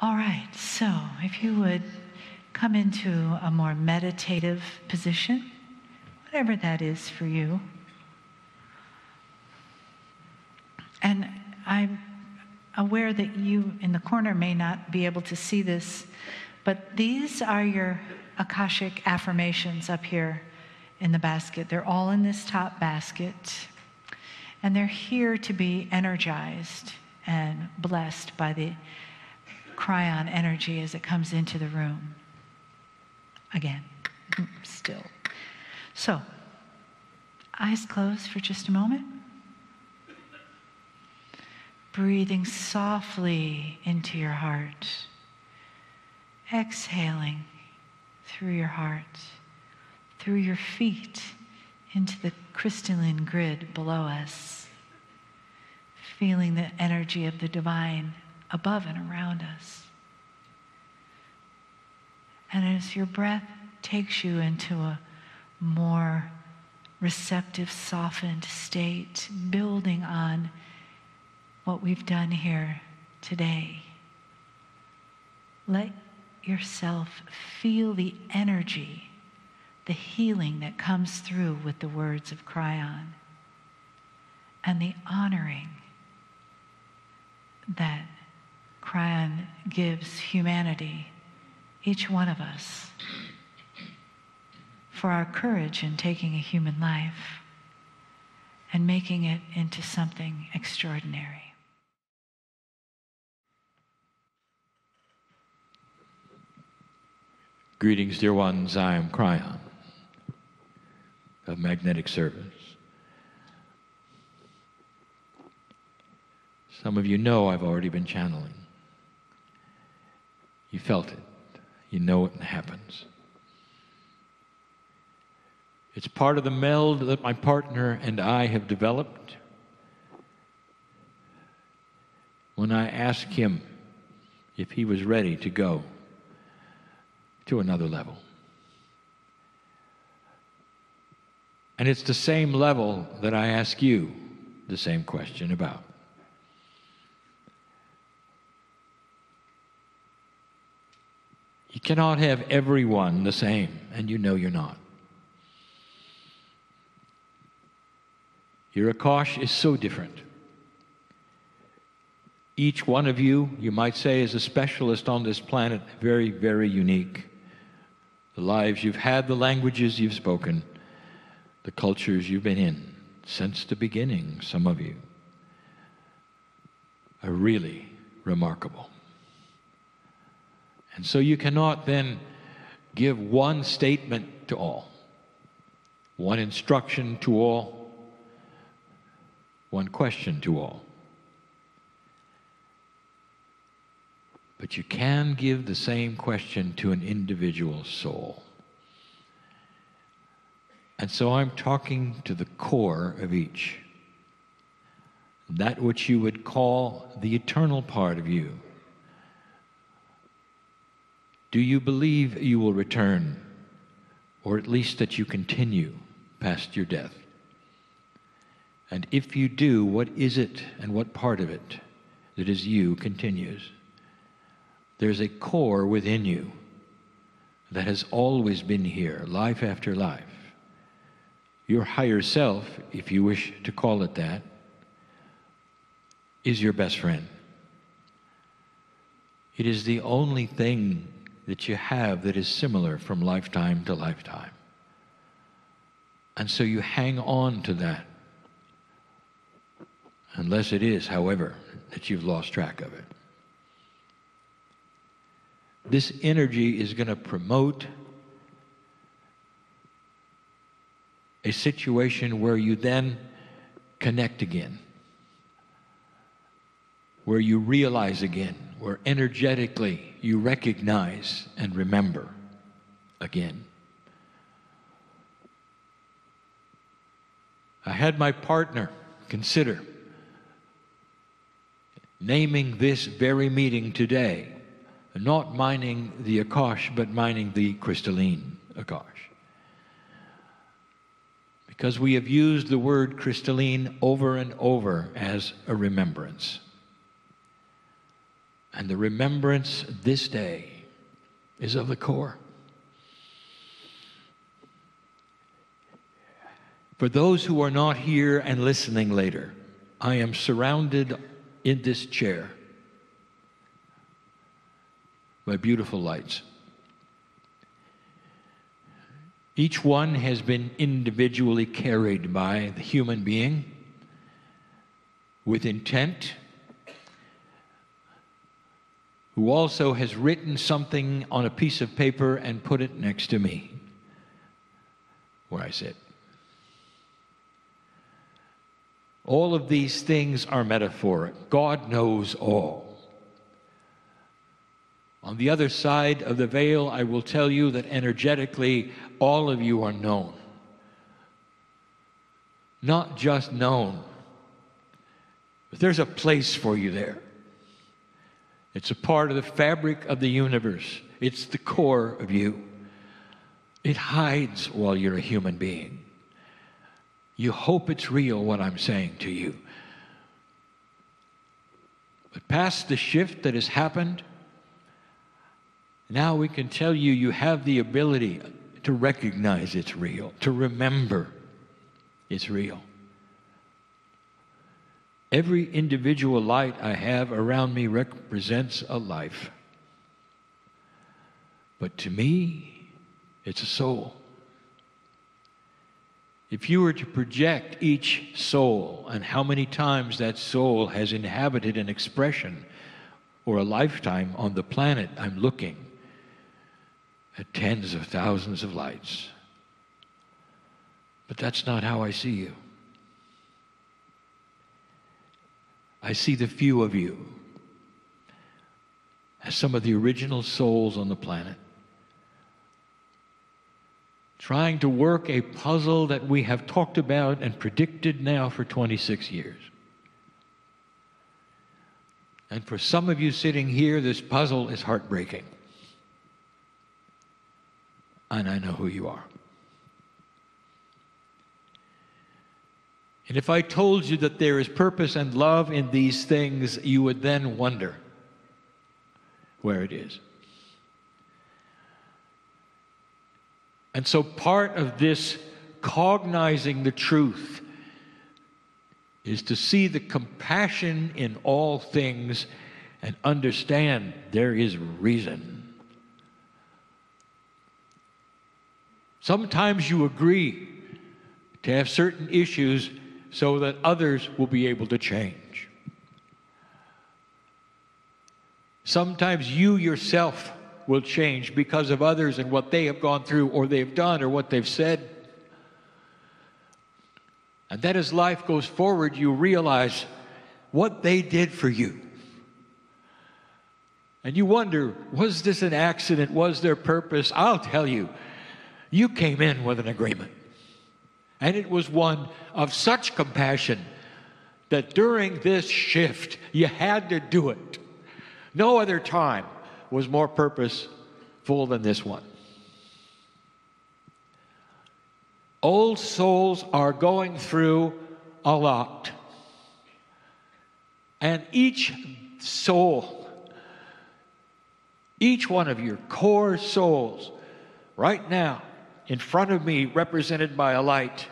All right, so if you would come into a more meditative position, whatever that is for you. And I'm aware that you in the corner may not be able to see this, but these are your Akashic affirmations up here in the basket. They're all in this top basket, and they're here to be energized and blessed by the Kryon energy as it comes into the room. Again, still. So, eyes closed for just a moment. Breathing softly into your heart. Exhaling through your heart, through your feet, into the crystalline grid below us. Feeling the energy of the divine above and around us. And as your breath takes you into a more receptive, softened state, building on what we've done here today, let yourself feel the energy, the healing that comes through with the words of Kryon, and the honoring that Kryon gives humanity, each one of us, for our courage in taking a human life and making it into something extraordinary. Greetings, dear ones. I am Kryon of Magnetic Service. Some of you know I've already been channeling. You felt it. You know it happens. It's part of the meld that my partner and I have developed. When I asked him if he was ready to go to another level. And it's the same level that I ask you the same question about. You cannot have everyone the same, and you know you're not. Your Akash is so different. Each one of you, you might say, is a specialist on this planet, very, very unique. The lives you've had, the languages you've spoken, the cultures you've been in since the beginning, some of you, are really remarkable. And so you cannot then give one statement to all, one instruction to all, one question to all. But you can give the same question to an individual soul. And so I'm talking to the core of each, that which you would call the eternal part of you. Do you believe you will return, or at least that you continue past your death? And if you do, what is it and what part of it that is you continues? There's a core within you that has always been here, life after life. Your higher self, if you wish to call it that, is your best friend. It is the only thing that you have that is similar from lifetime to lifetime. And so you hang on to that. Unless it is, however, that you've lost track of it. This energy is going to promote a situation where you then connect again, where you realize again, where energetically you recognize and remember again. I had my partner consider naming this very meeting today, not mining the Akash, but mining the crystalline Akash. Because we have used the word crystalline over and over as a remembrance. And the remembrance this day is of the core. For those who are not here and listening later, I am surrounded in this chair by beautiful lights. Each one has been individually carried by the human being with intent, who also has written something on a piece of paper and put it next to me where I sit. All of these things are metaphoric. God knows all. On the other side of the veil, I will tell you that energetically, all of you are known. Not just known, but there's a place for you there. It's a part of the fabric of the universe. It's the core of you. It hides while you're a human being. You hope it's real, what I'm saying to you. But past the shift that has happened, now we can tell you, you have the ability to recognize it's real, to remember it's real. Every individual light I have around me represents a life. But to me, it's a soul. If you were to project each soul and how many times that soul has inhabited an expression or a lifetime on the planet, I'm looking at tens of thousands of lights. But that's not how I see you. I see the few of you as some of the original souls on the planet, trying to work a puzzle that we have talked about and predicted now for 26 years. And for some of you sitting here, this puzzle is heartbreaking. And I know who you are. And if I told you that there is purpose and love in these things, you would then wonder where it is. And so part of this cognizing the truth is to see the compassion in all things and understand there is reason. Sometimes you agree to have certain issues so that others will be able to change. Sometimes you yourself will change because of others and what they have gone through or they've done or what they've said. And then as life goes forward, you realize what they did for you. And you wonder, was this an accident? Was there purpose? I'll tell you, you came in with an agreement. And it was one of such compassion that during this shift, you had to do it. No other time was more purposeful than this one. Old souls are going through a lot. And each soul, each one of your core souls, right now, in front of me, represented by a light,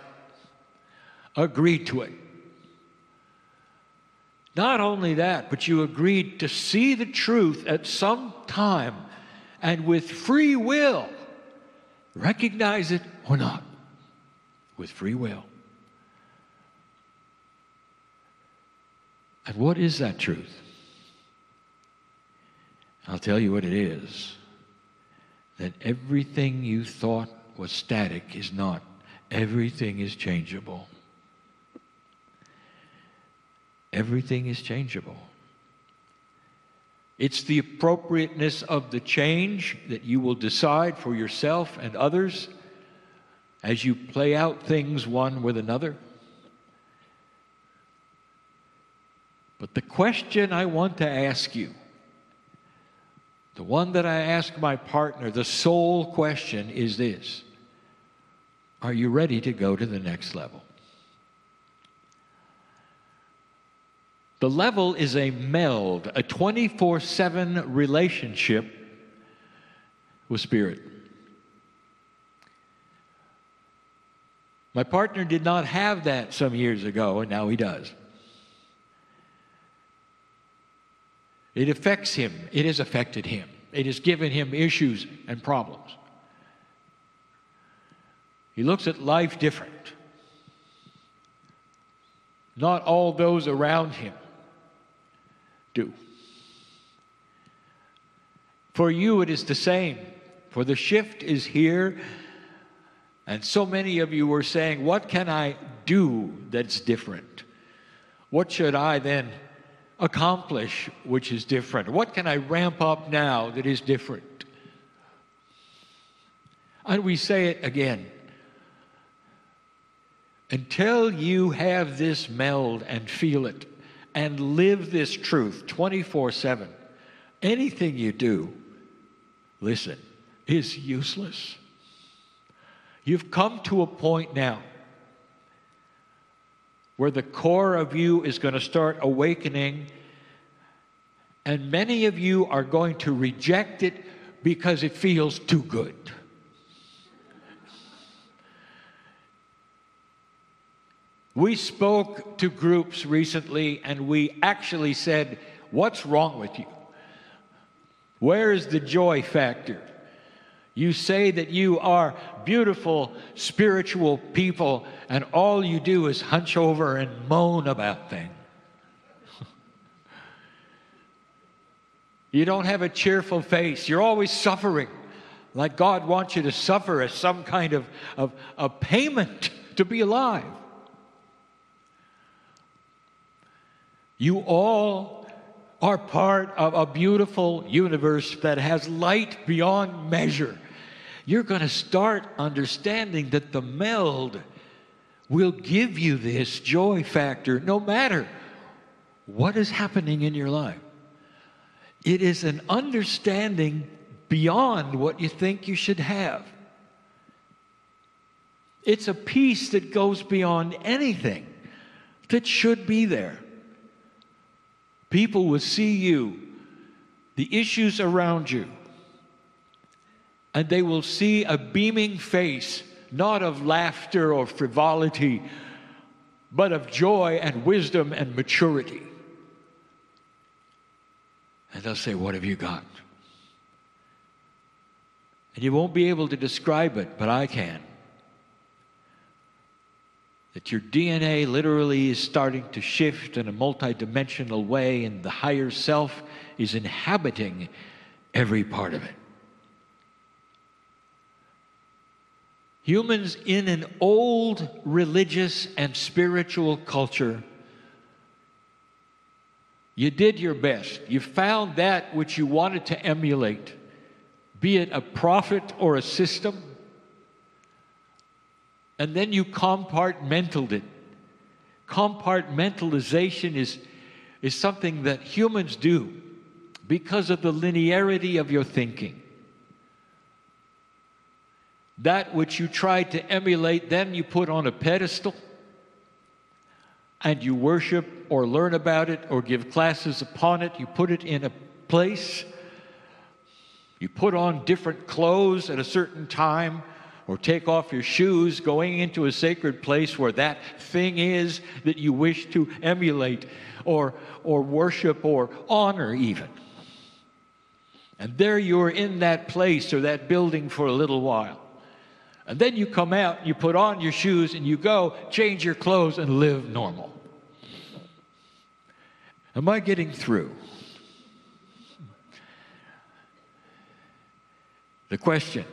agreed to it. Not only that, but you agreed to see the truth at some time and with free will, recognize it or not, with free will. And what is that truth? I'll tell you what it is. That everything you thought was static is not. Everything is changeable. Everything is changeable. It's the appropriateness of the change that you will decide for yourself and others as you play out things one with another. But the question I want to ask you, the one that I ask my partner, the soul question is this: are you ready to go to the next level? The level is a meld, a 24/7 relationship with Spirit. My partner did not have that some years ago, and now he does. It affects him. It has affected him. It has given him issues and problems. He looks at life different. Not all those around him do. For you, it is the same. For the shift is here. And so many of you were saying, what can I do that's different? What should I then accomplish which is different? What can I ramp up now that is different? And we say it again. Until you have this meld and feel it and live this truth 24/7, anything you do, listen, is useless. You've come to a point now where the core of you is going to start awakening, and many of you are going to reject it because it feels too good. We spoke to groups recently, and we actually said, what's wrong with you? Where is the joy factor? You say that you are beautiful, spiritual people, and all you do is hunch over and moan about things. You don't have a cheerful face. You're always suffering, like God wants you to suffer as some kind of payment to be alive. You all are part of a beautiful universe that has light beyond measure. You're going to start understanding that the meld will give you this joy factor no matter what is happening in your life. It is an understanding beyond what you think you should have. It's a peace that goes beyond anything that should be there. People will see you, the issues around you, and they will see a beaming face, not of laughter or frivolity, but of joy and wisdom and maturity. And they'll say, what have you got? And you won't be able to describe it, but I can. That your DNA literally is starting to shift in a multidimensional way, and the higher self is inhabiting every part of it. Humans in an old religious and spiritual culture, you did your best. You found that which you wanted to emulate, be it a prophet or a system, and then you compartmentaled it. Compartmentalization is something that humans do because of the linearity of your thinking. That which you tried to emulate, then you put on a pedestal, and you worship or learn about it or give classes upon it. You put it in a place. You put on different clothes at a certain time, or take off your shoes going into a sacred place where that thing is that you wish to emulate or worship or honor even. And there you're in that place or that building for a little while. And then you come out, you put on your shoes, and you go change your clothes and live normal. Am I getting through? The question: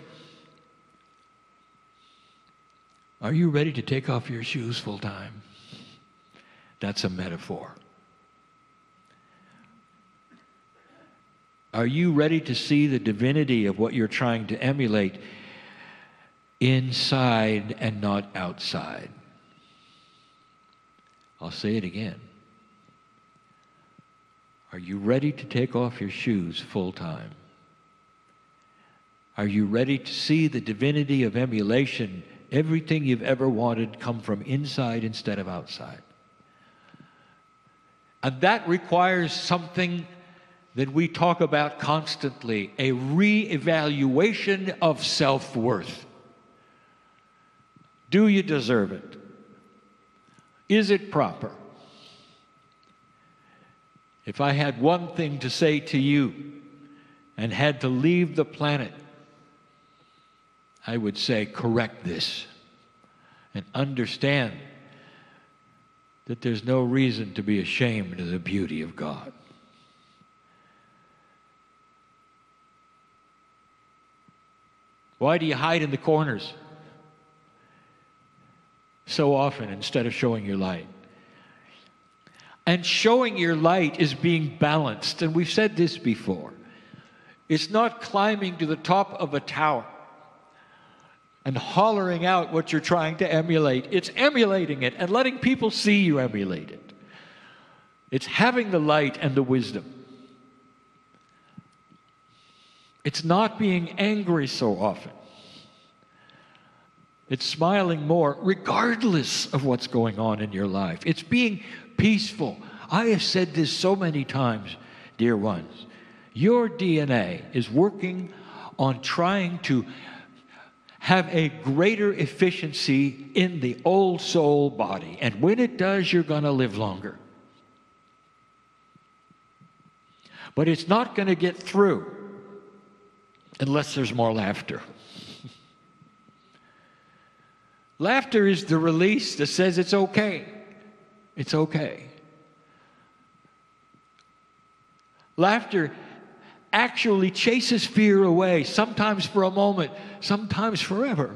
are you ready to take off your shoes full time? That's a metaphor. Are you ready to see the divinity of what you're trying to emulate inside and not outside? I'll say it again. Are you ready to take off your shoes full time? Are you ready to see the divinity of emulation, everything you've ever wanted, come from inside instead of outside? And that requires something that we talk about constantly, a re-evaluation of self-worth. Do you deserve it? Is it proper? If I had one thing to say to you and had to leave the planet, I would say, correct this and understand that there's no reason to be ashamed of the beauty of God. Why do you hide in the corners so often instead of showing your light? And showing your light is being balanced. And we've said this before. It's not climbing to the top of a tower and hollering out what you're trying to emulate. It's emulating it and letting people see you emulate it. It's having the light and the wisdom. It's not being angry so often. It's smiling more regardless of what's going on in your life. It's being peaceful. I have said this so many times, dear ones. Your DNA is working on trying to have a greater efficiency in the old soul body. And when it does, you're going to live longer. But it's not going to get through unless there's more laughter. Laughter is the release that says it's okay. It's okay. Laughter actually chases fear away, sometimes for a moment, sometimes forever.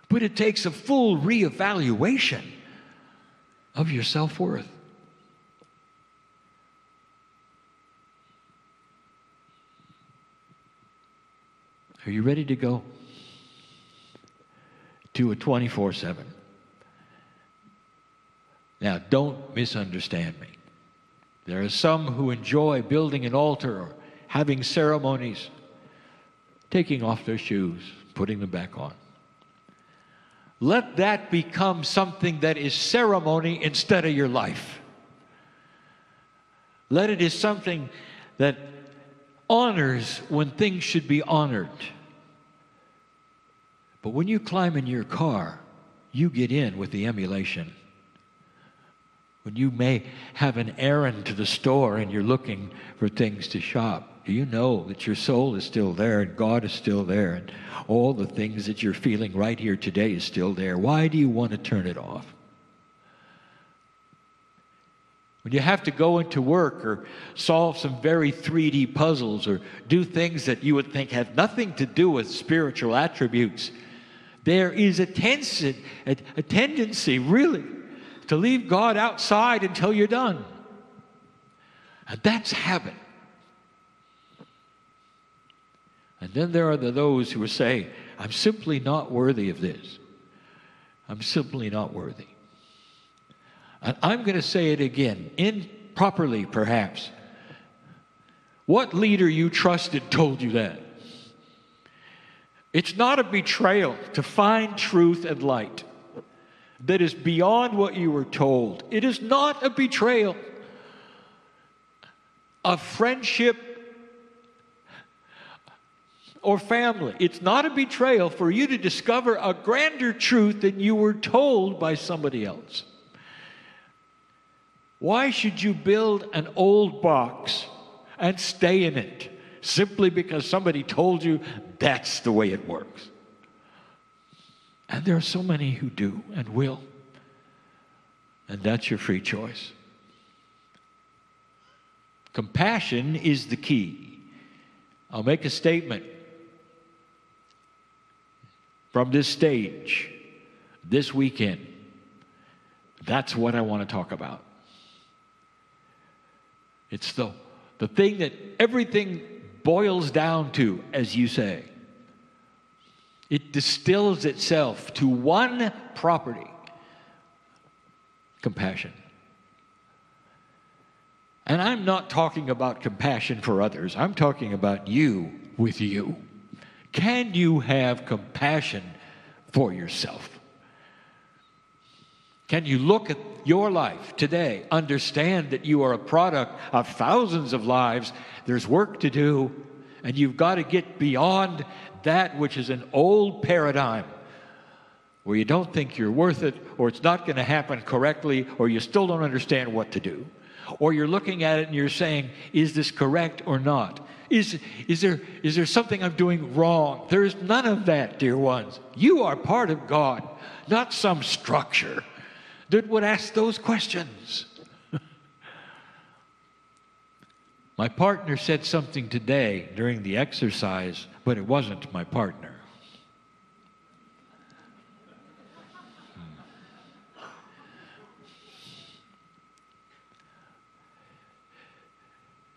But it takes a full reevaluation of your self-worth. Are you ready to go to a 24/7? Now, don't misunderstand me. There are some who enjoy building an altar or having ceremonies, taking off their shoes, putting them back on. Let that become something that is ceremony instead of your life. Let it is something that honors when things should be honored. But when you climb in your car, you get in with the emulation. When you may have an errand to the store and you're looking for things to shop, do you know that your soul is still there and God is still there and all the things that you're feeling right here today is still there? Why do you want to turn it off? When you have to go into work or solve some very 3D puzzles or do things that you would think have nothing to do with spiritual attributes, there is a tendency, really, to leave God outside until you're done. And that's habit. And then there are those who will say, I'm simply not worthy of this. I'm simply not worthy. And I'm going to say it again, improperly perhaps. What leader you trusted told you that? It's not a betrayal to find truth and light that is beyond what you were told. It is not a betrayal of friendship or family. It's not a betrayal for you to discover a grander truth than you were told by somebody else. Why should you build an old box and stay in it simply because somebody told you that's the way it works? And there are so many who do and will. And that's your free choice. Compassion is the key. I'll make a statement from this stage this weekend. That's what I want to talk about. It's the thing that everything boils down to, as you say. It distills itself to one property: compassion. And I'm not talking about compassion for others. I'm talking about you with you. Can you have compassion for yourself? Can you look at your life today, understand that you are a product of thousands of lives? There's work to do, and you've got to get beyond that which is an old paradigm where you don't think you're worth it, or it's not going to happen correctly, or you still don't understand what to do. Or you're looking at it and you're saying, is this correct or not? Is there something I'm doing wrong? There is none of that, dear ones. You are part of God, not some structure that would ask those questions. My partner said something today during the exercise, but it wasn't my partner.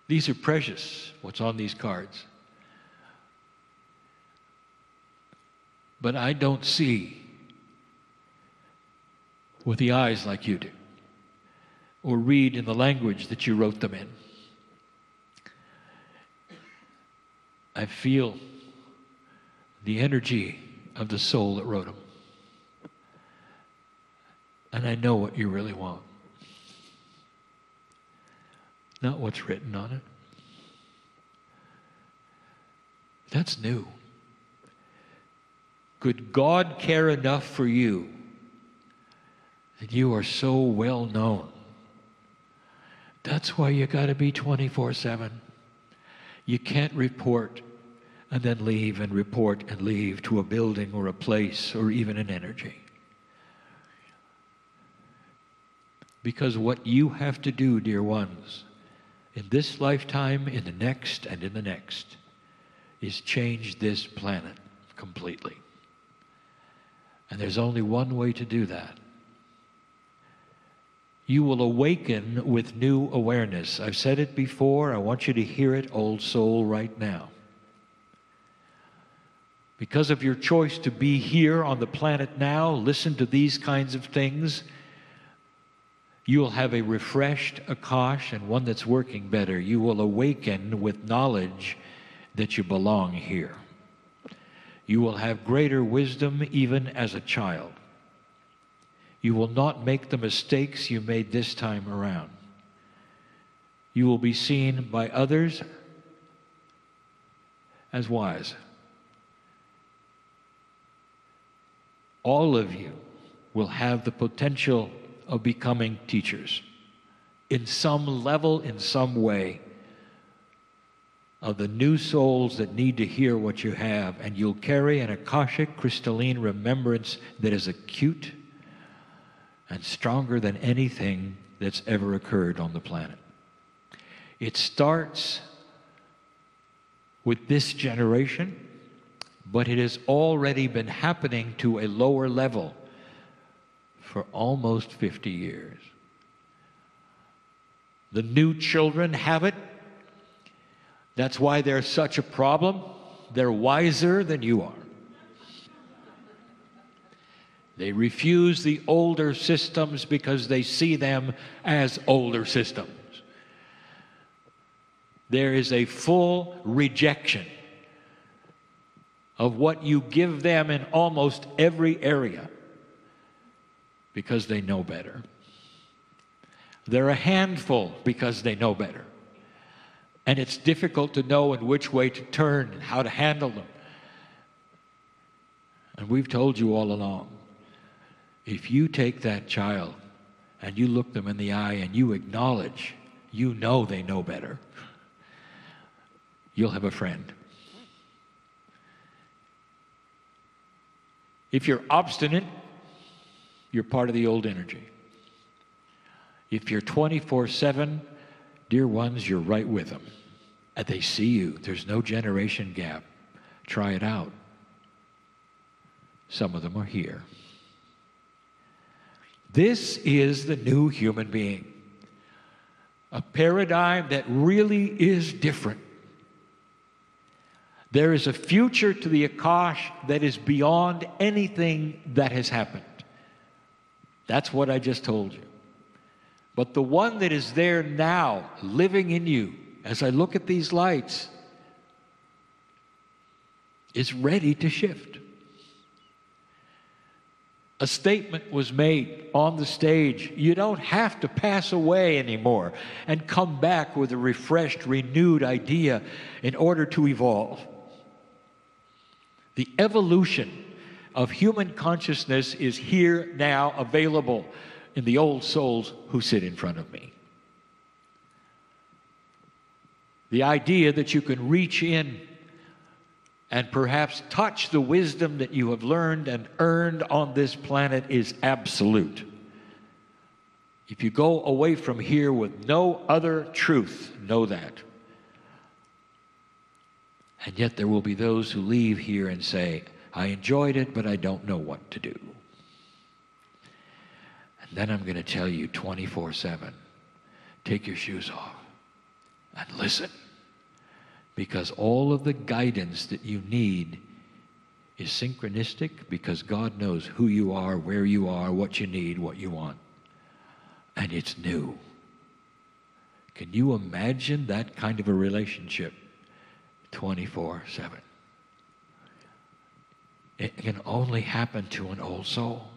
These are precious, what's on these cards. But I don't see with the eyes like you do, or read in the language that you wrote them in. I feel the energy of the soul that wrote them. And I know what you really want. Not what's written on it. That's new. Could God care enough for you that you are so well known? That's why you got to be 24/7. You can't report and then leave and report and leave to a building or a place or even an energy. Because what you have to do, dear ones, in this lifetime, in the next, and in the next, is change this planet completely. And there's only one way to do that. You will awaken with new awareness. I've said it before. I want you to hear it, old soul, right now. Because of your choice to be here on the planet now, listen to these kinds of things. You will have a refreshed Akash and one that's working better. You will awaken with knowledge that you belong here. You will have greater wisdom even as a child. You will not make the mistakes you made this time around. You will be seen by others as wise. All of you will have the potential of becoming teachers in some level, in some way, of the new souls that need to hear what you have, and you'll carry an Akashic crystalline remembrance that is acute and stronger than anything that's ever occurred on the planet. It starts with this generation, but it has already been happening to a lower level for almost 50 years. The new children have it. That's why they're such a problem. They're wiser than you are. They refuse the older systems because they see them as older systems. There is a full rejection of what you give them in almost every area because they know better. They're a handful because they know better. And it's difficult to know in which way to turn and how to handle them. And we've told you all along, if you take that child and you look them in the eye and you acknowledge, you know they know better, you'll have a friend. If you're obstinate, you're part of the old energy. If you're 24/7, dear ones, you're right with them. And they see you. There's no generation gap. Try it out. Some of them are here. This is the new human being. A paradigm that really is different. There is a future to the Akash that is beyond anything that has happened. That's what I just told you. But the one that is there now, living in you, as I look at these lights, is ready to shift. a statement was made on the stage. You don't have to pass away anymore and come back with a refreshed, renewed idea in order to evolve. The evolution of human consciousness is here now, available in the old souls who sit in front of me. The idea that you can reach in and perhaps touch the wisdom that you have learned and earned on this planet is absolute. If you go away from here with no other truth, know that. And yet there will be those who leave here and say, I enjoyed it, but I don't know what to do. And then I'm going to tell you 24/7, take your shoes off and listen. Because all of the guidance that you need is synchronistic, because God knows who you are, where you are, what you need, what you want. And it's new. Can you imagine that kind of a relationship 24/7? It can only happen to an old soul.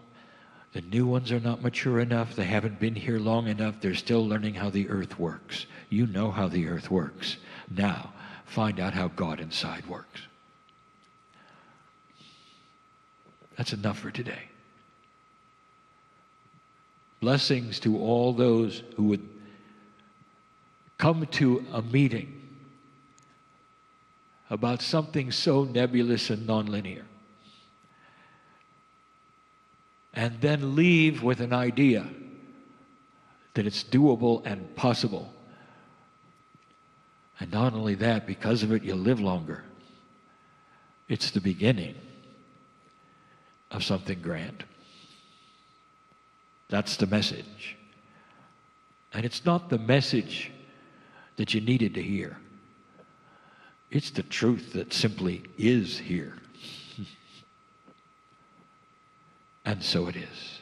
The new ones are not mature enough. They haven't been here long enough. They're still learning how the earth works. You know how the earth works. Now, find out how God inside works. That's enough for today. Blessings to all those who would come to a meeting about something so nebulous and nonlinear, and then leave with an idea that it's doable and possible. And not only that, because of it, you'll live longer. It's the beginning of something grand. That's the message. And it's not the message that you needed to hear. It's the truth that simply is here. And so it is.